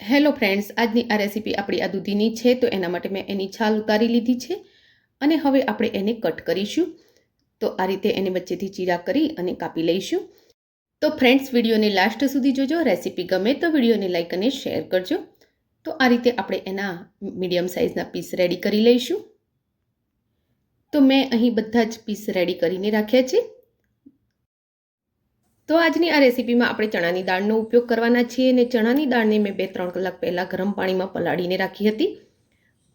Hello friends, આજની આ recipe આપણી આ દૂધીની છે તો એના માટે મેં એની છાલ ઉતારી લીધી છે અને હવે આપણે એને કટ કરીશું. તો આ રીતે એને વચ્ચેથી ચીરા કરી અને કાપી લઈશું. તો ફ્રેન્ડ્સ, વિડીયોને લાસ્ટ સુધી જોજો. રેસીપી ગમે તો વિડીયોને લાઈક અને શેર કરજો. તો આ રીતે આપણે એના મીડિયમ સાઇઝના પીસ રેડી કરી લઈશું. તો મેં અહીં બધા જ પીસ રેડી કરીને રાખ્યા છે. તો આજની આ રેસીપીમાં આપણે ચણાની દાળનો ઉપયોગ કરવાના છીએ અને ચણાની દાળને મેં 2-3 કલાક પહેલાં ગરમ પાણીમાં પલાળીને રાખી હતી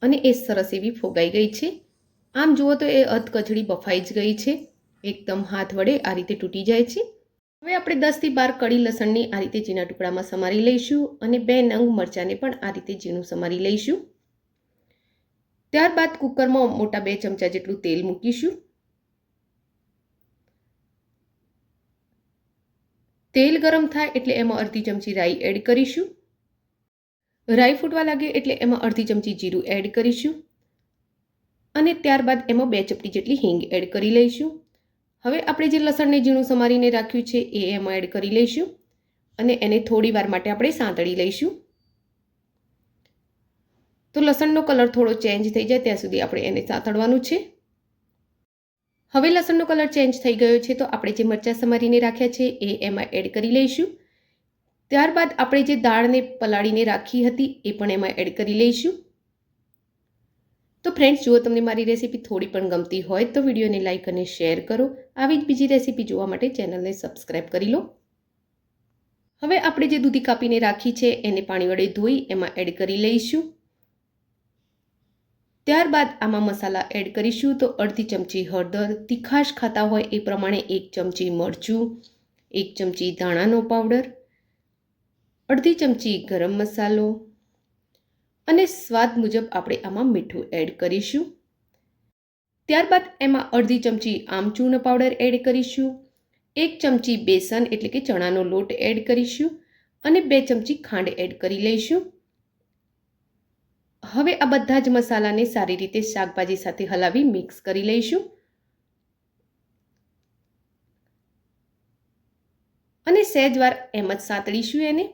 અને એ સરસ એવી ફોગાઈ ગઈ છે. આમ જુઓ તો એ અધકચડી બફાઈ જ ગઈ છે. એકદમ હાથ વડે આ રીતે તૂટી જાય છે. હવે આપણે 10થી 12 કળી લસણની આ રીતે ઝીણા ટુકડામાં સમારી લઈશું અને 2 નંગ મરચાંને પણ આ રીતે ઝીણું સમારી લઈશું. ત્યારબાદ કુકરમાં મોટા 2 ચમચા જેટલું તેલ મૂકીશું. તેલ ગરમ થાય એટલે એમાં અડધી ચમચી રાઈ એડ કરીશું. રાઈ ફૂટવા લાગે એટલે એમાં અડધી ચમચી જીરું એડ કરીશું અને ત્યારબાદ એમાં 2 ચપટી જેટલી હિંગ એડ કરી લઈશું. હવે આપણે જે લસણને ઝીણું સમારીને રાખ્યું છે એ એમાં એડ કરી લઈશું અને એને થોડી વાર માટે આપણે સાંતળી લઈશું. તો લસણનો કલર થોડો ચેન્જ થઈ જાય ત્યાં સુધી આપણે એને સાંતળવાનું છે. હવે લસણનો કલર ચેન્જ થઈ ગયો છે તો આપણે જે મરચાં સમારીને રાખ્યા છે એ એમાં એડ કરી લઈશું. ત્યારબાદ આપણે જે દાળને પલાળીને રાખી હતી એ પણ એમાં એડ કરી લઈશું. તો ફ્રેન્ડ્સ, જો તમને મારી રેસીપી થોડી પણ ગમતી હોય તો વિડીયોને લાઈક અને શેર કરો. આવી જ બીજી રેસીપી જોવા માટે ચેનલને સબસ્ક્રાઈબ કરી લો. હવે આપણે જે દૂધી કાપીને રાખી છે એને પાણી વડે ધોઈ એમાં એડ કરી લઈશું. ત્યારબાદ આમાં મસાલા એડ કરીશું. તો અડધી ચમચી હળદર, તીખાશ ખાતા હોય એ પ્રમાણે 1 ચમચી મરચું, 1 ચમચી ધાણાનો પાવડર, અડધી ચમચી ગરમ મસાલો અને સ્વાદ મુજબ આપણે આમાં મીઠું એડ કરીશું. ત્યારબાદ એમાં અડધી ચમચી આમચૂર્ણ પાવડર એડ કરીશું, 1 ચમચી બેસન એટલે કે ચણાનો લોટ એડ કરીશું અને 2 ચમચી ખાંડ એડ કરી લઈશું. હવે આ બધા જ મસાલાને સારી રીતે શાકભાજી સાથે હલાવી મિક્સ કરી લઈશું અને સહેજવાર એમ જ સાંતળીશું એને.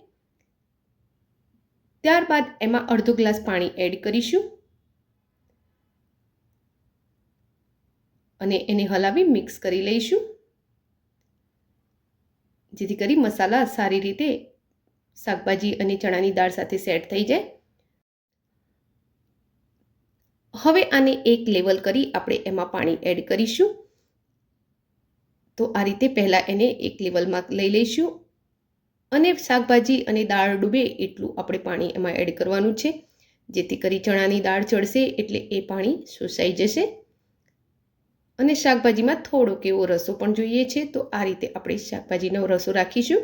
ત્યારબાદ એમાં અડધો ગ્લાસ પાણી એડ કરીશું અને એને હલાવી મિક્સ કરી લઈશું જેથી કરી મસાલા સારી રીતે શાકભાજી અને ચણાની દાળ સાથે સેટ થઈ જાય. હવે આને એક લેવલ કરી આપણે એમાં પાણી એડ કરીશું. તો આ રીતે પહેલાં એને એક લેવલમાં લઈ લઈશું અને શાકભાજી અને દાળ ડૂબે એટલું આપણે પાણી એમાં એડ કરવાનું છે જેથી કરી ચણાની દાળ ચડશે એટલે એ પાણી શોષાઈ જશે અને શાકભાજીમાં થોડોક એવો રસો પણ જોઈએ છે. તો આ રીતે આપણે શાકભાજીનો રસો રાખીશું.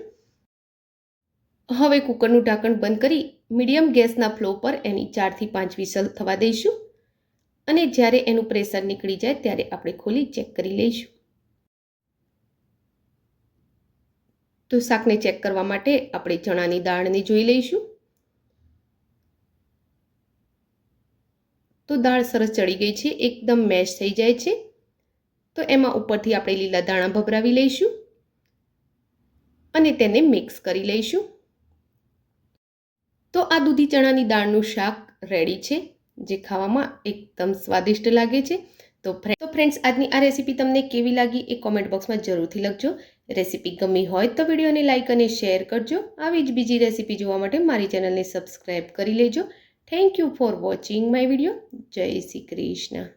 હવે કુકરનું ઢાંકણ બંધ કરી મીડિયમ ગેસના ફ્લો પર એની 4 થી 5 વિસલ થવા દઈશું અને જ્યારે એનું પ્રેશર નીકળી જાય ત્યારે આપણે ખોલી ચેક કરી લઈશું. તો શાકને ચેક કરવા માટે આપણે ચણાની દાળને જોઈ લઈશું. તો દાળ સરસ ચડી ગઈ છે, એકદમ મેશ થઈ જાય છે. તો એમાં ઉપરથી આપણે લીલા ધાણા ભભરાવી લઈશું અને તેને મિક્સ કરી લઈશું. તો આ દૂધી ચણાની દાળનું શાક રેડી છે જે ખાવામાં એકદમ સ્વાદિષ્ટ લાગે છે. તો ફ્રેન્ડ્સ, આજની આ રેસીપી તમને કેવી લાગી એ કોમેન્ટ બોક્સમાં જરૂરથી લખજો. રેસીપી ગમી હોય તો વિડીયોને લાઈક અને શેર કરજો. આવી જ બીજી રેસીપી જોવા માટે મારી ચેનલને સબસ્ક્રાઈબ કરી લેજો. Thank you for watching my video. જય શ્રી કૃષ્ણ.